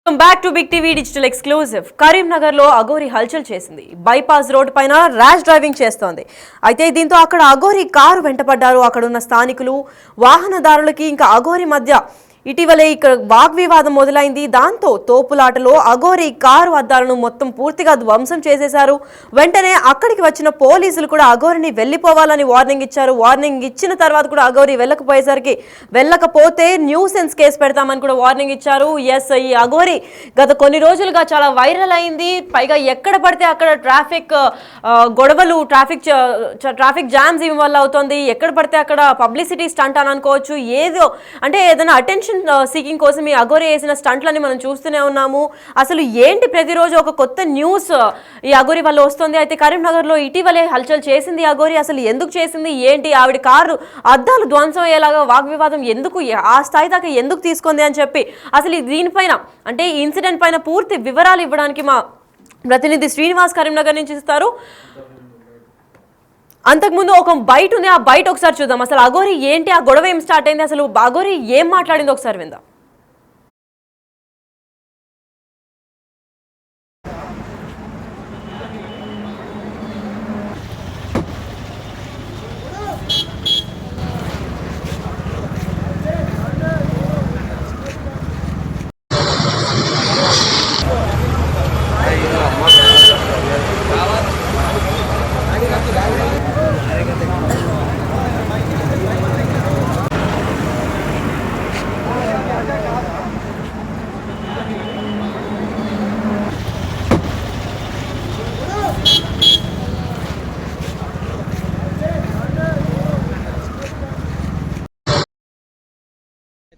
Back to big TV digital exclusive. Karimnagar లో అఘోరి హల్చల్ చేసింది. బైపాస్ రోడ్ పైన ర్యాష్ డ్రైవింగ్ చేస్తోంది. అయితే దీంతో అక్కడ అఘోరి కారు వెంటపడ్డారు అక్కడున్న స్థానికులు. వాహనదారులకి ఇంకా అఘోరి మధ్య ఇటీవలే ఇక్కడ వాగ్వివాదం మొదలైంది. దాంతో తోపులాటలో అఘోరి కారు అద్దాలను మొత్తం పూర్తిగా ధ్వంసం చేసేశారు. వెంటనే అక్కడికి వచ్చిన పోలీసులు కూడా అఘోరిని వెళ్లిపోవాలని వార్నింగ్ ఇచ్చారు. వార్నింగ్ ఇచ్చిన తర్వాత కూడా అఘోరి వెళ్ళకపోతే న్యూసెన్స్ కేసు పెడతామని కూడా వార్నింగ్ ఇచ్చారు. ఎస్, ఈ అఘోరి గత కొన్ని రోజులుగా చాలా వైరల్ అయింది. పైగా ఎక్కడ పడితే అక్కడ ట్రాఫిక్ గొడవలు, ట్రాఫిక్ జామ్స్ ఇవి వల్ల అవుతుంది. ఎక్కడ పడితే అక్కడ పబ్లిసిటీ స్టంట్ అని అనుకోవచ్చు. ఏదైనా అటెన్షన్ సీకింగ్ కోసం ఈ అఘోరి వేసిన స్టంట్లని మనం చూస్తూనే ఉన్నాము. అసలు ఏంటి ప్రతిరోజు ఒక కొత్త న్యూస్ ఈ అఘోరి వల్ల వస్తుంది. అయితే కరీంనగర్లో ఇటీవలే హల్చల్ చేసింది అఘోరి. అసలు ఎందుకు చేసింది ఏంటి, ఆవిడ కారు అద్దాలు ధ్వంసం అయ్యేలాగా వాగ్వివాదం ఎందుకు ఆ స్థాయి దాకా ఎందుకు తీసుకుంది అని చెప్పి అసలు దీనిపైన ఈ ఇన్సిడెంట్ పైన పూర్తి వివరాలు ఇవ్వడానికి మా ప్రతినిధి శ్రీనివాస్ కరీంనగర్ నుంచి ఇస్తారు. అంతకుముందు ఒక బైట్ ఉంది, ఆ బైట్ ఒకసారి చూద్దాం. అసలు అఘోరి ఏంటి, ఆ గొడవ ఏం స్టార్ట్ అయింది, అసలు అఘోరి ఏం మాట్లాడింది ఒకసారి విందాం.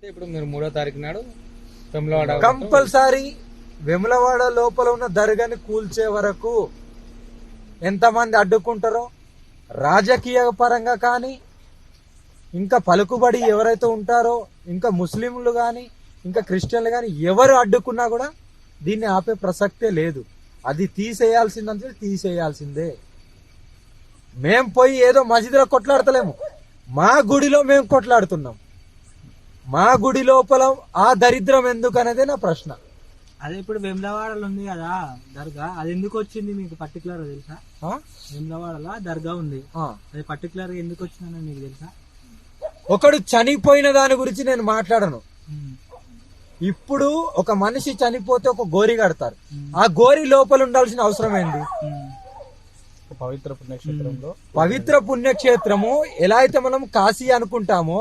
ఇప్పుడు మీరు 3వ తారీఖు నాడు వెములవాడ కంపల్సరీ వెములవాడ లోపల ఉన్న దర్గాని కూల్చే వరకు ఎంతమంది అడ్డుకుంటారో రాజకీయ పరంగా కానీ, ఇంకా పలుకుబడి ఎవరైతే ఉంటారో, ఇంకా ముస్లింలు కానీ, ఇంకా క్రిస్టియన్లు కానీ ఎవరు అడ్డుకున్నా కూడా దీన్ని ఆపే ప్రసక్తే లేదు. అది తీసేయాల్సిందంటే తీసేయాల్సిందే. మేం పోయి ఏదో మసీదులో కొట్లాడతలేము, మా గుడిలో మేము కొట్లాడుతున్నాం. మా గుడి లోపల ఆ దరిద్రం ఎందుకు అనేదే నా ప్రశ్న. అదే ఇప్పుడు వేములవాడలో ఉంది కదా దర్గా, అది ఎందుకు వచ్చింది మీకు పర్టికులర్ తెలుసా? వేములవాడలో దర్గా ఉంది, అది పర్టికులర్ గా ఎందుకు వచ్చిందని మీకు తెలుసా? ఒకడు చనిపోయిన దాని గురించి నేను మాట్లాడను. ఇప్పుడు ఒక మనిషి చనిపోతే ఒక గోరి కడతారు, ఆ గోరి లోపల ఉండాల్సిన అవసరం ఏంది? పవిత్ర పుణ్యక్షేత్రము ఎలా అయితే మనం కాశీ అనుకుంటామో,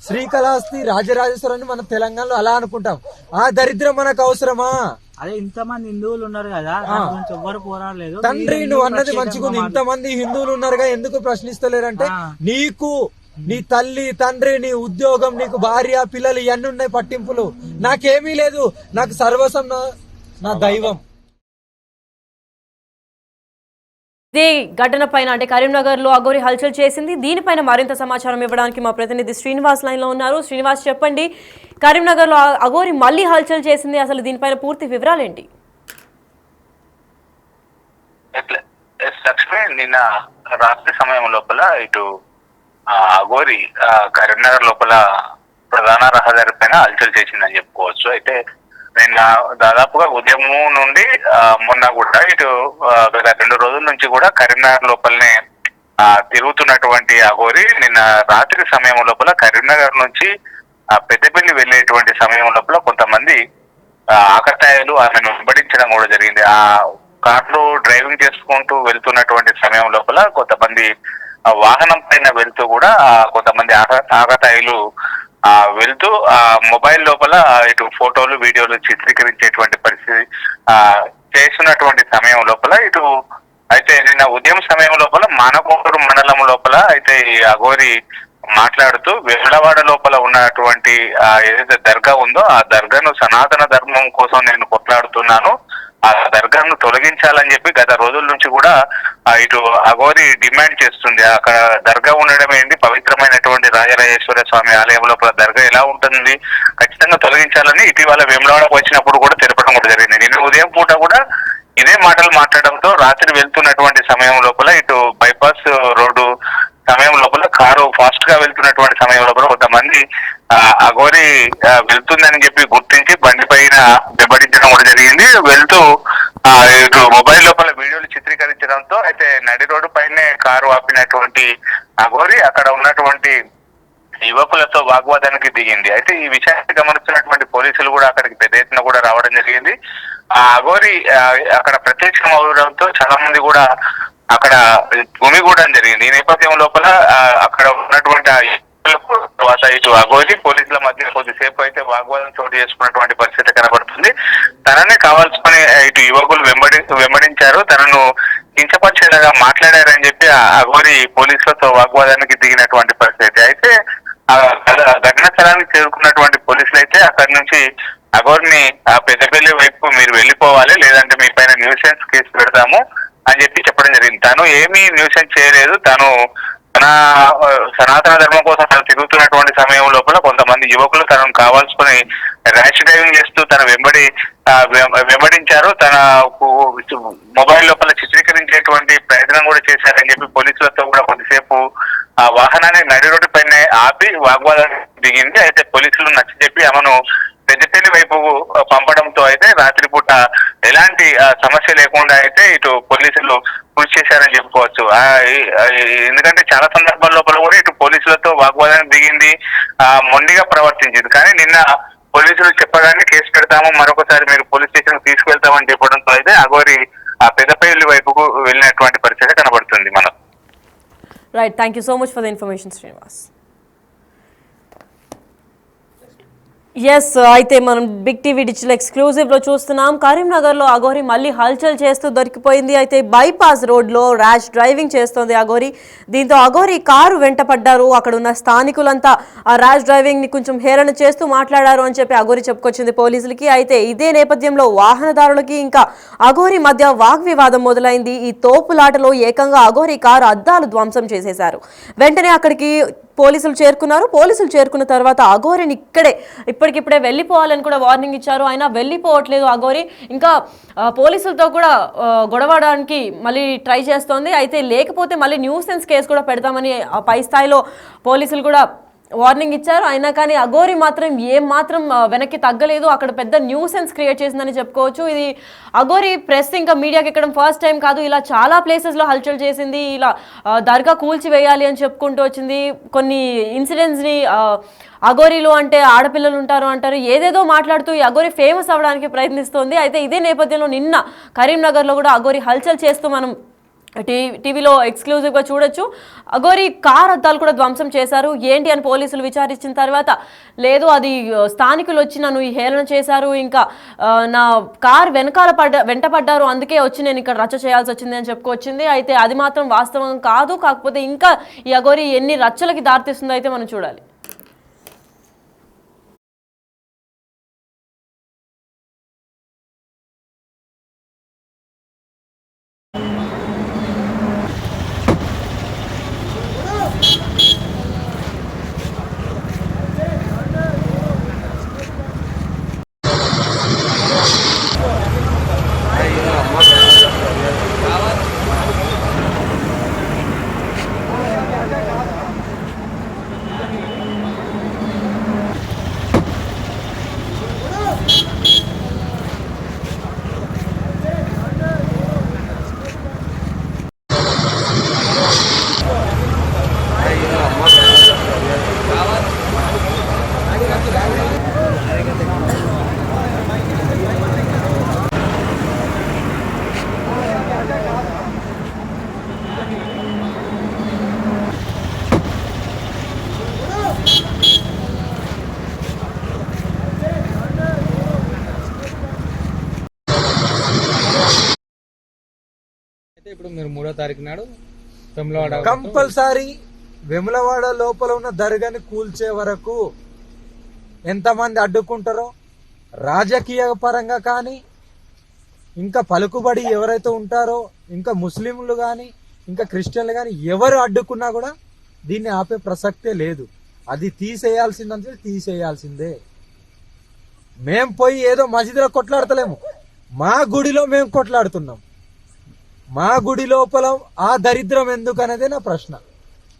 శ్రీకాళహస్తి రాజరాజేశ్వరాన్ని మనం తెలంగాణలో అలా అనుకుంటాం. ఆ దరిద్రం మనకు అవసరమా? అదే ఇంతమంది హిందువులు ఉన్నారు కదా, ఎవ్వరు పోరాడలేదు. తండ్రి నువ్వు అన్నది మంచిగుంది, ఇంతమంది హిందువులు ఉన్నారుగా ఎందుకు ప్రశ్నిస్తలేరంటే, నీకు నీ తల్లి తండ్రి, నీ ఉద్యోగం, నీకు భార్య పిల్లలు ఇవన్నీ ఉన్నాయి పట్టింపులు. నాకేమీ లేదు, నాకు సర్వసం నా దైవం. ఇదే ఘటన పైన కరీంనగర్ లో అఘోరి హల్చల్ చేసింది. దీనిపైన మరింత సమాచారం ఇవ్వడానికి మా ప్రతినిధి శ్రీనివాస్ లైన్ లో ఉన్నారు. శ్రీనివాస్, చెప్పండి, కరీంనగర్ లో అఘోరి మళ్ళీ హల్చల్ చేసింది, అసలు దీనిపైన పూర్తి వివరాలు ఏంటి? లక్ష్మి, నిన్న రాత్రి సమయం లోపల ఇటు అఘోరి కరీంనగర్ లోపల ప్రధాన రహదారి పైన హల్చల్ చేసిందని చెప్పుకోవచ్చు. అయితే నిన్న దాదాపుగా ఉదయం నుండి మొన్న కూడా ఇటు గత 2 రోజుల నుంచి కూడా కరీంనగర్ లోపలనే తిరుగుతున్నటువంటి అఘోరి నిన్న రాత్రి సమయం లోపల కరీంనగర్ నుంచి పెద్దపల్లి వెళ్లేటువంటి సమయం లోపల కొంతమంది ఆకతాయిలు ఆమెను వెంబడించడం కూడా జరిగింది. ఆ కార్లు డ్రైవింగ్ చేసుకుంటూ వెళ్తున్నటువంటి సమయం లోపల కొంతమంది వాహనం పైన వెళ్తూ కూడా కొంతమంది ఆకతాయిలు వెళ్తూ మొబైల్ లోపల ఇటు ఫోటోలు వీడియోలు చిత్రీకరించేటువంటి పరిస్థితి చేస్తున్నటువంటి సమయం లోపల ఇటు అయితే నిన్న ఉదయం సమయం లోపల మానకొండూరు మండలం లోపల అయితే ఈ అఘోరి మాట్లాడుతూ వెములవాడ లోపల ఉన్నటువంటి ఏదైతే దర్గా ఉందో ఆ దర్గాను సనాతన ధర్మం కోసం నేను కొట్లాడుతున్నాను, ఆ దర్గాను తొలగించాలని చెప్పి గత రోజుల నుంచి కూడా ఇటు అఘోరి డిమాండ్ చేస్తుంది. అక్కడ దర్గా ఉండడం ఏంటి, పవిత్రమైనటువంటి రాజరాజేశ్వర స్వామి ఆలయం లోపల దర్గా ఎలా ఉంటుంది, ఖచ్చితంగా తొలగించాలని ఇటీవల వేములవాడకు వచ్చినప్పుడు కూడా తెలపడం కూడా జరిగింది. నిన్న ఉదయం పూట కూడా ఇదే మాటలు మాట్లాడడంతో రాత్రి వెళ్తున్నటువంటి సమయం లోపల ఇటు బైపాస్ రోడ్డు సమయం లోపల కారు ఫాస్ట్ గా వెళ్తున్నటువంటి సమయం లోపల కొంతమంది అఘోరి వెళ్తుందని చెప్పి గుర్తించి బండి పైన వెంబడించడం కూడా జరిగింది. వెళ్తూ ఇటు మొబైల్ లోపల వీడియోలు చిత్రీకరించడంతో అయితే నడి రోడ్డు పైనే కారు ఆపినటువంటి అఘోరి అక్కడ ఉన్నటువంటి యువకులతో వాగ్వాదానికి దిగింది. అయితే ఈ విషయాన్ని గమనిస్తున్నటువంటి పోలీసులు కూడా అక్కడికి పెద్ద ఎత్తున కూడా రావడం జరిగింది. ఆ అఘోరి అక్కడ ప్రత్యక్షం అవడంతో చాలా మంది కూడా అక్కడ గుమిగూడడం జరిగింది. ఈ నేపథ్యం లోపల అక్కడ ఉన్నటువంటి తర్వాత ఇటు అఘోరి పోలీసుల మధ్య కొద్దిసేపు అయితే వాగ్వాదం చోటు చేసుకున్నటువంటి పరిస్థితి కనబడుతుంది. తననే కావాల్సుకుని ఇటు యువకులు వెంబడించారు, తనను కించపరిచేలాగా మాట్లాడారని చెప్పి అఘోరి పోలీసులతో వాగ్వాదానికి దిగినటువంటి పరిస్థితి. అయితే ఘటనా స్థలానికి చేరుకున్నటువంటి పోలీసులు అయితే అక్కడి నుంచి అఘోరిని పెద్దపల్లి వైపు మీరు వెళ్ళిపోవాలి, లేదంటే మీ పైన న్యూసెన్స్ కేసు పెడతాము అని చెప్పి చెప్పడం జరిగింది. తను ఏమీ న్యూసెన్స్ చేయలేదు. తను తన సనాతన ధర్మం కోసం తను తిరుగుతున్నటువంటి సమయం లోపల కొంతమంది యువకులు తనను కావాల్సుకుని ర్యాష్ డ్రైవింగ్ చేస్తూ తన వెంబడించారు. తన మొబైల్ లోపల చిత్రీకరించేటువంటి ప్రయత్నం కూడా చేశారని చెప్పి పోలీసులతో కూడా కొద్దిసేపు ఆ వాహనాన్ని నడి రోడ్డు పైన ఆపి వాగ్వాదం దిగింది. అయితే పోలీసులు నచ్చజెప్పి ఆమెను పెద్దపల్లి వైపు పంపడంతో అయితే రాత్రిపూట ఎలాంటి సమస్య లేకుండా అయితే ఇటు పోలీసులు కృషి చేశారని చెప్పుకోవచ్చు. ఎందుకంటే చాలా సందర్భాల లోపల కూడా ఇటు పోలీసులతో వాగ్వాదానికి దిగింది, మొండిగా ప్రవర్తించింది. కానీ నిన్న పోలీసులు చెప్పగానే కేసు పెడతాము, మరొకసారి మీరు పోలీస్ స్టేషన్ తీసుకెళ్తామని చెప్పడంతో అయితే అఘోరి ఆ పెద్దపల్లి వైపుకు వెళ్ళినటువంటి పరిస్థితి కనబడుతుంది మనకు. Right, thank you so much for the information Srinivas. Yes, అయితే మనం బిగ్ టీవీ డిజిటల్ ఎక్స్క్లూజివ్లో చూస్తున్నాం. కరీంనగర్లో అఘోరి మళ్ళీ హల్చల్ చేస్తూ దొరికిపోయింది. అయితే బైపాస్ రోడ్లో ర్యాష్ డ్రైవింగ్ చేస్తోంది అఘోరి. దీంతో అఘోరి కారు వెంట పడ్డారు. అక్కడ ఉన్న స్థానికులంతా ఆ ర్యాష్ డ్రైవింగ్ని కొంచెం హేళన చేస్తూ మాట్లాడారు అని చెప్పి అఘోరి చెప్పుకొచ్చింది పోలీసులకి. అయితే ఇదే నేపథ్యంలో వాహనదారులకి ఇంకా అఘోరి మధ్య వాగ్వివాదం మొదలైంది. ఈ తోపులాటలో ఏకంగా అఘోరి కారు అద్దాలు ధ్వంసం చేసేశారు. వెంటనే అక్కడికి పోలీసులు చేరుకున్నారు. పోలీసులు చేరుకున్న తర్వాత అఘోరిని ఇప్పటికిప్పుడే వెళ్ళిపోవాలని కూడా వార్నింగ్ ఇచ్చారు. అయినా వెళ్ళిపోవట్లేదు అఘోరి. ఇంకా పోలీసులతో కూడా గొడవడానికి మళ్ళీ ట్రై చేస్తోంది. అయితే లేకపోతే మళ్ళీ న్యూసెన్స్ కేసు కూడా పెడతామని పై స్థాయిలో పోలీసులు కూడా వార్నింగ్ ఇచ్చారు. అయినా కానీ అఘోరి మాత్రం ఏమాత్రం వెనక్కి తగ్గలేదు. అక్కడ పెద్ద న్యూసెన్స్ క్రియేట్ చేసిందని చెప్పుకోవచ్చు. ఇది అఘోరి ప్రెస్ ఇంకా మీడియాకి ఎక్కడం ఫస్ట్ టైం కాదు. ఇలా చాలా ప్లేసెస్లో హల్చల్ చేసింది. ఇలా దర్గా కూల్చివేయాలి అని చెప్పుకుంటూ వచ్చింది. కొన్ని ఇన్సిడెంట్స్ని అఘోరీలు అంటే ఆడపిల్లలు ఉంటారు అంటారు, ఏదేదో మాట్లాడుతూ ఈ అఘోరి ఫేమస్ అవ్వడానికి ప్రయత్నిస్తోంది. అయితే ఇదే నేపథ్యంలో నిన్న కరీంనగర్లో కూడా అఘోరి హల్చల్ చేస్తూ మనం టీవీలో ఎక్స్క్లూజివ్గా చూడొచ్చు. అఘోరి కార్ అద్దాలు కూడా ధ్వంసం చేశారు. ఏంటి అని పోలీసులు విచారించిన తర్వాత లేదు, అది స్థానికులు వచ్చి నన్ను ఈ హేళన చేశారు, ఇంకా నా కార్ వెంట పడ్డారు, అందుకే వచ్చి నేను ఇక్కడ రచ్చ చేయాల్సి వచ్చింది అని చెప్పుకొచ్చింది. అయితే అది మాత్రం వాస్తవం కాదు. కాకపోతే ఇంకా ఈ అఘోరి ఎన్ని రచ్చలకి దారితీస్తుందో అయితే మనం చూడాలి. ఇప్పుడు మీరు 3వ తారీఖు నాడు వెములవాడ కంపల్సరీ వెములవాడ లోపల ఉన్న దర్గాని కూల్చే వరకు ఎంతమంది అడ్డుకుంటారో రాజకీయ పరంగా కానీ ఇంకా పలుకుబడి ఎవరైతే ఉంటారో ఇంకా ముస్లింలు కానీ ఇంకా క్రిస్టియన్లు కానీ ఎవరు అడ్డుకున్నా కూడా దీన్ని ఆపే ప్రసక్తే లేదు. అది తీసేయాల్సిందంటే తీసేయాల్సిందే. మేం పోయి ఏదో మసీదులో కొట్లాడతలేము, మా గుడిలో మేము కొట్లాడుతున్నాం. మా గుడి లోపల ఆ దరిద్రం ఎందుకు అనేదే నా ప్రశ్న.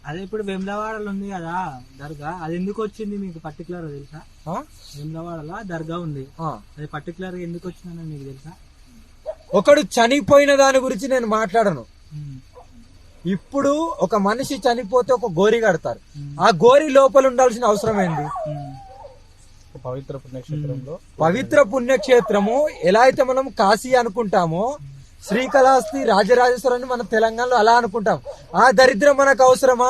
అదే ఇప్పుడు వేములవాడలో ఉంది కదా దర్గా, అది ఎందుకు వచ్చింది మీకు పర్టికులర్ తెలుసా? వేములవాడలో దర్గా ఉంది, అది పర్టికులర్ గా ఎందుకు వచ్చిందని మీకు తెలుసా? ఒకడు చనిపోయిన దాని గురించి నేను మాట్లాడను. ఇప్పుడు ఒక మనిషి చనిపోతే ఒక గోరి కడతారు, ఆ గోరి లోపల ఉండాల్సిన అవసరం ఏంది? పవిత్ర పుణ్యక్షేత్రంలో పవిత్ర పుణ్యక్షేత్రము ఎలా అయితే మనం కాశీ అనుకుంటామో, శ్రీకాళహస్తి రాజరాజేశ్వరాన్ని మన తెలంగాణలో అలా అనుకుంటాం. ఆ దరిద్రం మనకు అవసరమా?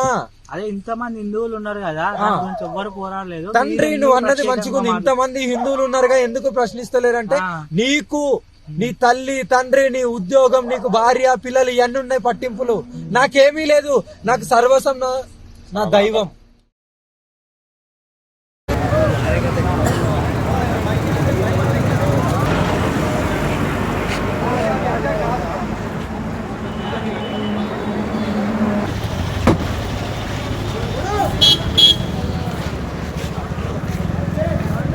అదే ఇంతమంది హిందువులు ఉన్నారు కదా, దాని గురించి ఎవ్వరు పోరాడలేదు. తండ్రి నువ్వు అన్నది మంచిగుంది, ఇంతమంది హిందువులు ఉన్నారుగా ఎందుకు ప్రశ్నిస్తలేరంటే, నీకు నీ తల్లి తండ్రి నీ ఉద్యోగం నీకు భార్య పిల్లలు ఇవన్నీ ఉన్నాయి పట్టింపులు. నాకేమీ లేదు, నాకు సర్వస్వం నా దైవం.